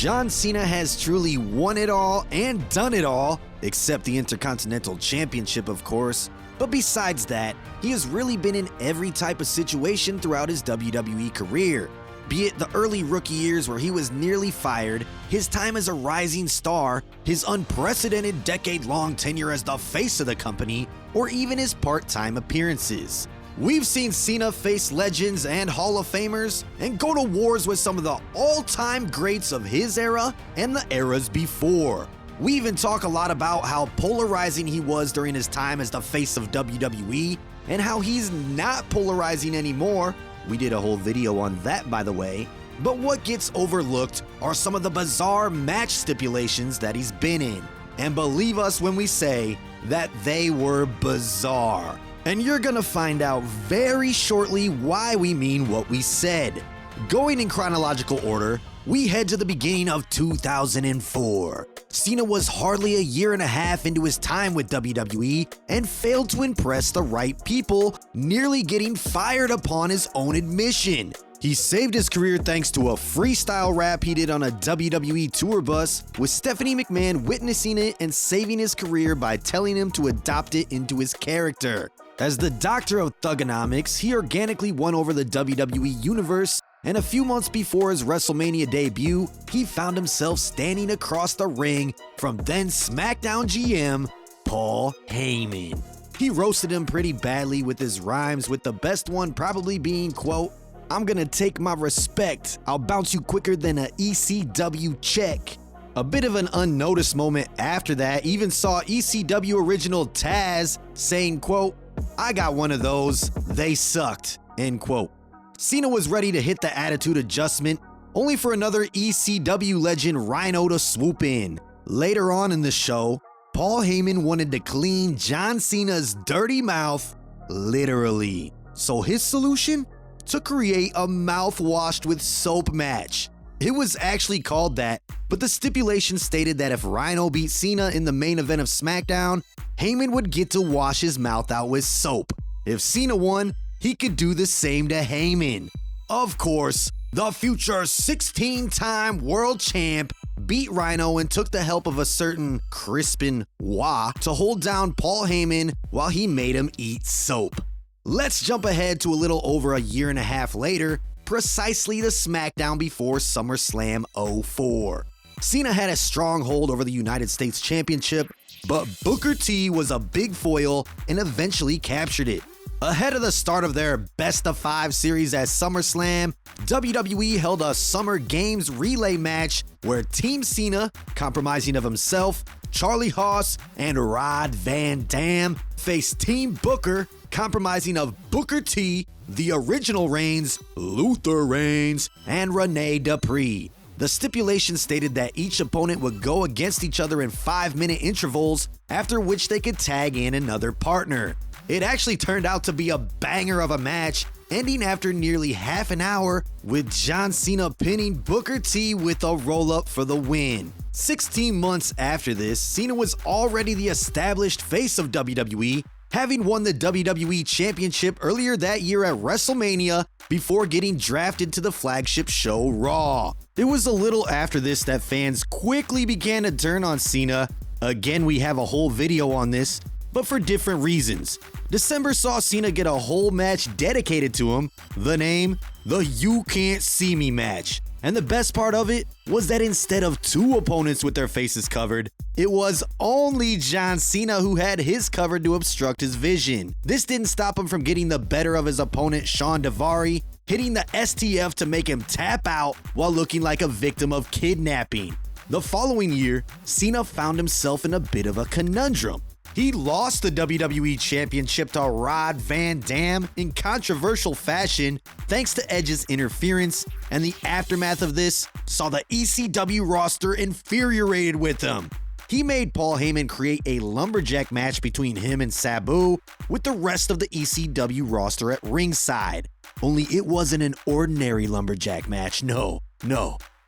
John Cena has truly won it all and done it all, except the Intercontinental Championship, of course. But besides that, he has really been in every type of situation throughout his WWE career. Be it the early rookie years where he was nearly fired, his time as a rising star, his unprecedented decade-long tenure as the face of the company, or even his part-time appearances. We've seen Cena face legends and Hall of Famers and go to wars with some of the all-time greats of his era and the eras before. We even talk a lot about how polarizing he was during his time as the face of WWE and how he's not polarizing anymore. We did a whole video on that, by the way. But what gets overlooked are some of the bizarre match stipulations that he's been in. And believe us when we say that they were bizarre. And you're gonna find out very shortly why we mean what we said. Going in chronological order, we head to the beginning of 2004. Cena was hardly a year and a half into his time with WWE and failed to impress the right people, nearly getting fired upon his own admission. He saved his career thanks to a freestyle rap he did on a WWE tour bus, with Stephanie McMahon witnessing it and saving his career by telling him to adopt it into his character. As the doctor of thugonomics, he organically won over the WWE Universe, and a few months before his WrestleMania debut, he found himself standing across the ring from then SmackDown GM, Paul Heyman. He roasted him pretty badly with his rhymes, with the best one probably being, quote, "I'm gonna take my respect, I'll bounce you quicker than a ECW check." A bit of an unnoticed moment after that even saw ECW original Taz saying, quote, "I got one of those, they sucked," end quote. Cena was ready to hit the attitude adjustment, only for another ECW legend Rhino to swoop in. Later on in the show, Paul Heyman wanted to clean John Cena's dirty mouth, literally. So his solution? To create a mouth washed with soap match. It was actually called that, but the stipulation stated that if Rhino beat Cena in the main event of SmackDown, Heyman would get to wash his mouth out with soap. If Cena won, he could do the same to Heyman. Of course, the future 16-time world champ beat Rhino and took the help of a certain Crispin Wah to hold down Paul Heyman while he made him eat soap. Let's jump ahead to a little over a year and a half later, precisely the SmackDown before SummerSlam 04. Cena had a strong hold over the United States Championship, but Booker T was a big foil and eventually captured it. Ahead of the start of their Best of 5 series at SummerSlam, WWE held a Summer Games relay match where Team Cena, compromising of himself, Charlie Haas, and Rod Van Dam faced Team Booker, compromising of Booker T, the original Reigns, Luther Reigns, and Rene Dupree. The stipulation stated that each opponent would go against each other in 5-minute intervals, after which they could tag in another partner. It actually turned out to be a banger of a match, ending after nearly half an hour with John Cena pinning Booker T with a roll-up for the win. 16 months after this, Cena was already the established face of WWE, having won the WWE Championship earlier that year at WrestleMania before getting drafted to the flagship show Raw. It was a little after this that fans quickly began to turn on Cena. Again, we have a whole video on this, but for different reasons. December saw Cena get a whole match dedicated to him, the name, the You Can't See Me match. And the best part of it was that instead of 2 opponents with their faces covered, it was only John Cena who had his covered to obstruct his vision. This didn't stop him from getting the better of his opponent Shawn Daivari, hitting the STF to make him tap out while looking like a victim of kidnapping. The following year, Cena found himself in a bit of a conundrum. He lost the WWE Championship to Rod Van Dam in controversial fashion thanks to Edge's interference, and the aftermath of this saw the ECW roster infuriated with him. He made Paul Heyman create a Lumberjack match between him and Sabu with the rest of the ECW roster at ringside. Only it wasn't an ordinary Lumberjack match, no.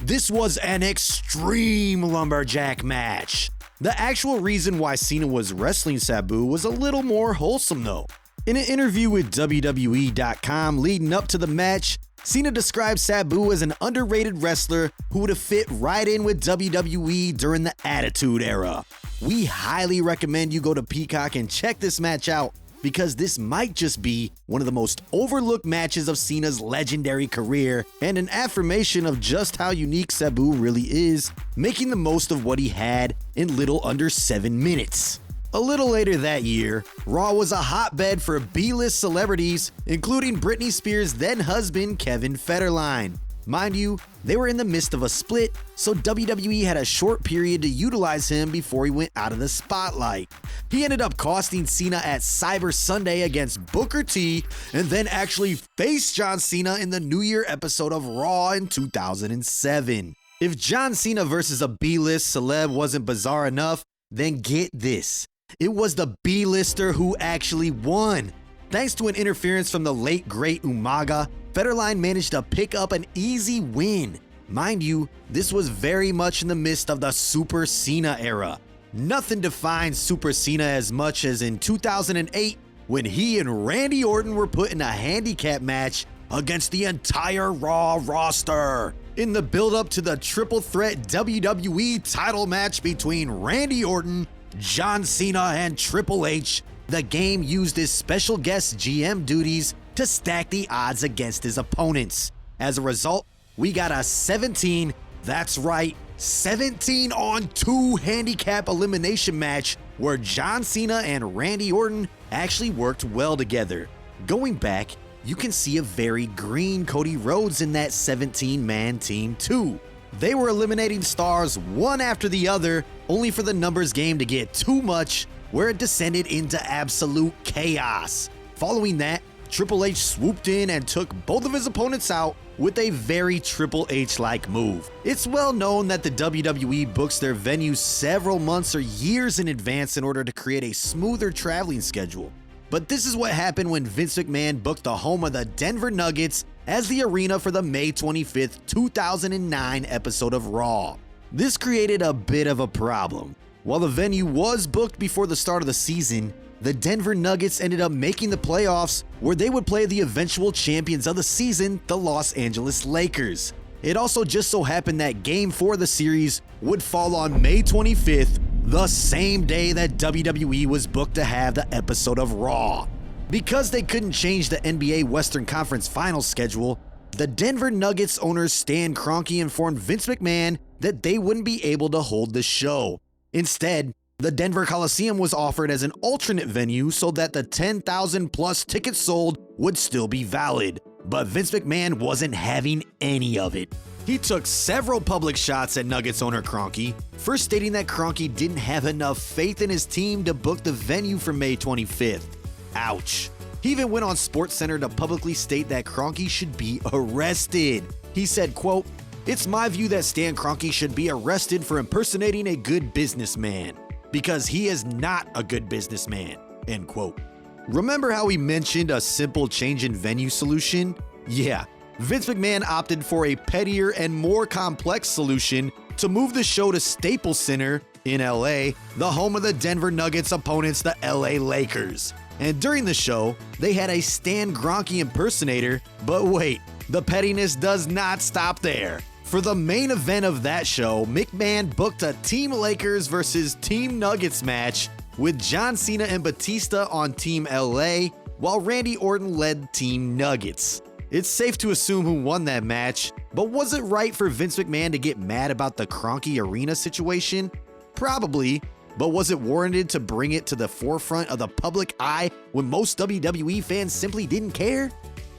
This was an extreme Lumberjack match. The actual reason why Cena was wrestling Sabu was a little more wholesome though. In an interview with WWE.com leading up to the match, Cena described Sabu as an underrated wrestler who would have fit right in with WWE during the Attitude Era. We highly recommend you go to Peacock and check this match out, because this might just be one of the most overlooked matches of Cena's legendary career and an affirmation of just how unique Sabu really is, making the most of what he had in little under 7 minutes. A little later that year, Raw was a hotbed for B-list celebrities, including Britney Spears' then-husband Kevin Federline. Mind you, they were in the midst of a split, so WWE had a short period to utilize him before he went out of the spotlight. He ended up costing Cena at Cyber Sunday against Booker T, and then actually faced John Cena in the New Year episode of Raw in 2007. If John Cena versus a B-list celeb wasn't bizarre enough, then get this. It was the B-lister who actually won. Thanks to an interference from the late great Umaga, Federline managed to pick up an easy win. Mind you, this was very much in the midst of the Super Cena era. Nothing defines Super Cena as much as in 2008 when he and Randy Orton were put in a handicap match against the entire Raw roster. In the build-up to the triple threat WWE title match between Randy Orton, John Cena, and Triple H, the game used his special guest GM duties to stack the odds against his opponents. As a result, we got a 17, that's right, 17-on-2 handicap elimination match where John Cena and Randy Orton actually worked well together. Going back, you can see a very green Cody Rhodes in that 17-man team too. They were eliminating stars one after the other, only for the numbers game to get too much, where it descended into absolute chaos. Following that, Triple H swooped in and took both of his opponents out with a very Triple H-like move. It's well known that the WWE books their venues several months or years in advance in order to create a smoother traveling schedule. But this is what happened when Vince McMahon booked the home of the Denver Nuggets as the arena for the May 25th, 2009 episode of Raw. This created a bit of a problem. While the venue was booked before the start of the season, the Denver Nuggets ended up making the playoffs where they would play the eventual champions of the season, the Los Angeles Lakers. It also just so happened that Game 4 of the series would fall on May 25th, the same day that WWE was booked to have the episode of Raw. Because they couldn't change the NBA Western Conference Finals schedule, the Denver Nuggets owner Stan Kroenke informed Vince McMahon that they wouldn't be able to hold the show. Instead, the Denver Coliseum was offered as an alternate venue so that the 10,000 plus tickets sold would still be valid. But Vince McMahon wasn't having any of it. He took several public shots at Nuggets owner Kroenke, first stating that Kroenke didn't have enough faith in his team to book the venue for May 25th. Ouch. He even went on SportsCenter to publicly state that Kroenke should be arrested. He said, quote, "It's my view that Stan Kroenke should be arrested for impersonating a good businessman, because he is not a good businessman," end quote. Remember how we mentioned a simple change in venue solution? Yeah, Vince McMahon opted for a pettier and more complex solution to move the show to Staples Center in LA, the home of the Denver Nuggets opponents, the LA Lakers. And during the show, they had a Stan Kroenke impersonator, but wait, the pettiness does not stop there. For the main event of that show, McMahon booked a Team Lakers versus Team Nuggets match with John Cena and Batista on Team LA, while Randy Orton led Team Nuggets. It's safe to assume who won that match, but was it right for Vince McMahon to get mad about the Kroenke Arena situation? Probably, but was it warranted to bring it to the forefront of the public eye when most WWE fans simply didn't care?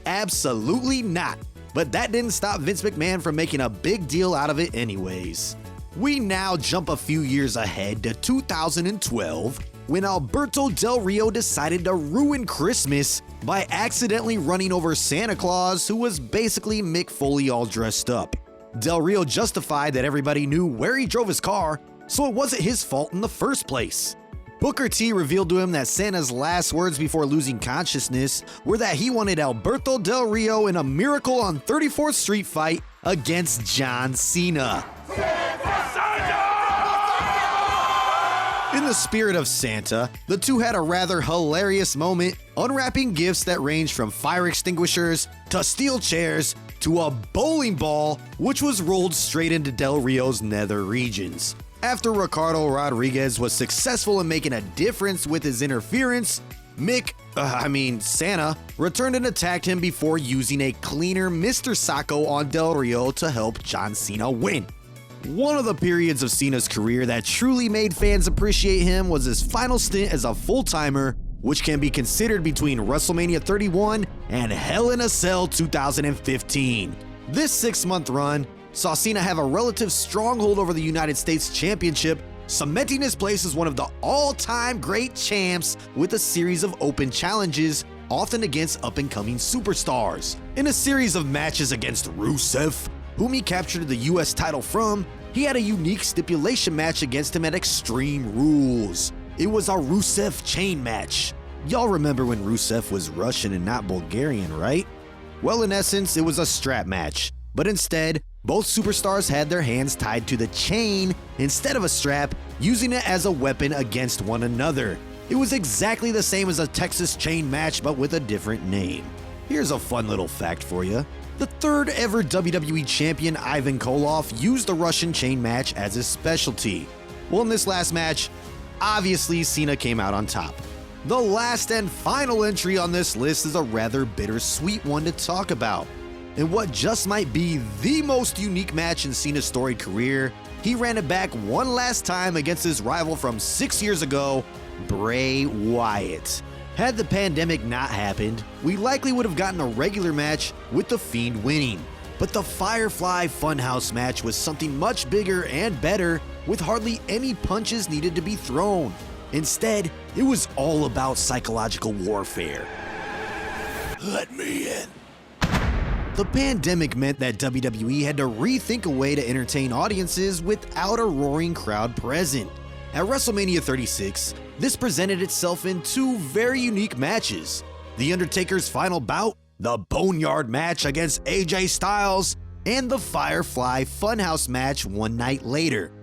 Absolutely not. But that didn't stop Vince McMahon from making a big deal out of it anyways. We now jump a few years ahead to 2012, when Alberto Del Rio decided to ruin Christmas by accidentally running over Santa Claus, who was basically Mick Foley all dressed up. Del Rio justified that everybody knew where he drove his car, so it wasn't his fault in the first place. Booker T revealed to him that Santa's last words before losing consciousness were that he wanted Alberto Del Rio in a Miracle on 34th Street fight against John Cena. In the spirit of Santa, the two had a rather hilarious moment, unwrapping gifts that ranged from fire extinguishers to steel chairs to a bowling ball, which was rolled straight into Del Rio's nether regions. After Ricardo Rodriguez was successful in making a difference with his interference, Santa returned and attacked him before using a cleaner Mr. Sacco on Del Rio to help John Cena win. One of the periods of Cena's career that truly made fans appreciate him was his final stint as a full-timer, which can be considered between WrestleMania 31 and Hell in a Cell 2015. This 6-month run saw Cena have a relative stronghold over the United States Championship, cementing his place as one of the all-time great champs with a series of open challenges, often against up-and-coming superstars. In a series of matches against Rusev, whom he captured the US title from, he had a unique stipulation match against him at Extreme Rules. It was a Rusev chain match. Y'all remember when Rusev was Russian and not Bulgarian, right? Well, in essence, it was a strap match, but instead, both superstars had their hands tied to the chain instead of a strap, using it as a weapon against one another. It was exactly the same as a Texas chain match, but with a different name. Here's a fun little fact for you. The third ever WWE champion Ivan Koloff used the Russian chain match as his specialty. Well, in this last match, obviously Cena came out on top. The last and final entry on this list is a rather bittersweet one to talk about. In what just might be the most unique match in Cena's storied career, he ran it back one last time against his rival from 6 years ago, Bray Wyatt. Had the pandemic not happened, we likely would have gotten a regular match with The Fiend winning. But the Firefly Funhouse match was something much bigger and better, with hardly any punches needed to be thrown. Instead, it was all about psychological warfare. Let me in. The pandemic meant that WWE had to rethink a way to entertain audiences without a roaring crowd present. At WrestleMania 36, this presented itself in two very unique matches. The Undertaker's final bout, the Boneyard match against AJ Styles, and the Firefly Funhouse match one night later.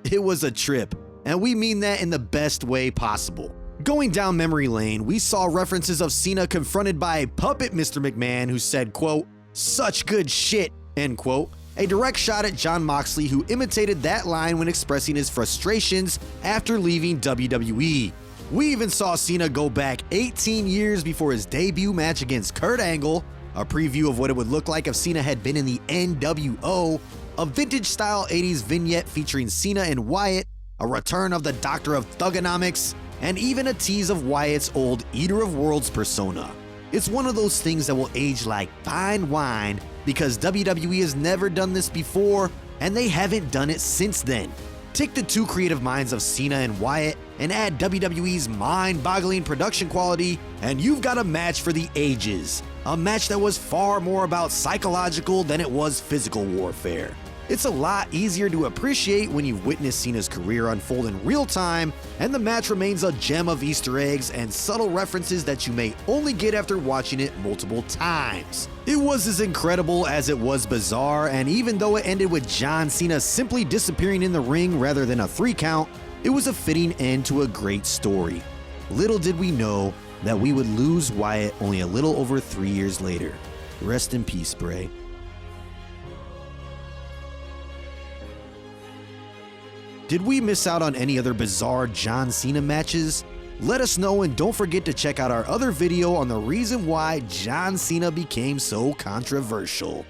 It was a trip, and we mean that in the best way possible. Going down memory lane, we saw references of Cena confronted by a puppet Mr. McMahon who said, quote, "Such good shit," end quote. A direct shot at Jon Moxley, who imitated that line when expressing his frustrations after leaving WWE. We even saw Cena go back 18 years before his debut match against Kurt Angle, a preview of what it would look like if Cena had been in the NWO, a vintage-style 80s vignette featuring Cena and Wyatt, a return of the Doctor of Thugonomics, and even a tease of Wyatt's old Eater of Worlds persona. It's one of those things that will age like fine wine because WWE has never done this before and they haven't done it since then. Take the two creative minds of Cena and Wyatt and add WWE's mind-boggling production quality and you've got a match for the ages. A match that was far more about psychological than it was physical warfare. It's a lot easier to appreciate when you've witnessed Cena's career unfold in real time, and the match remains a gem of Easter eggs and subtle references that you may only get after watching it multiple times. It was as incredible as it was bizarre, and even though it ended with John Cena simply disappearing in the ring rather than a 3 count, it was a fitting end to a great story. Little did we know that we would lose Wyatt only a little over 3 years later. Rest in peace, Bray. Did we miss out on any other bizarre John Cena matches? Let us know, and don't forget to check out our other video on the reason why John Cena became so controversial.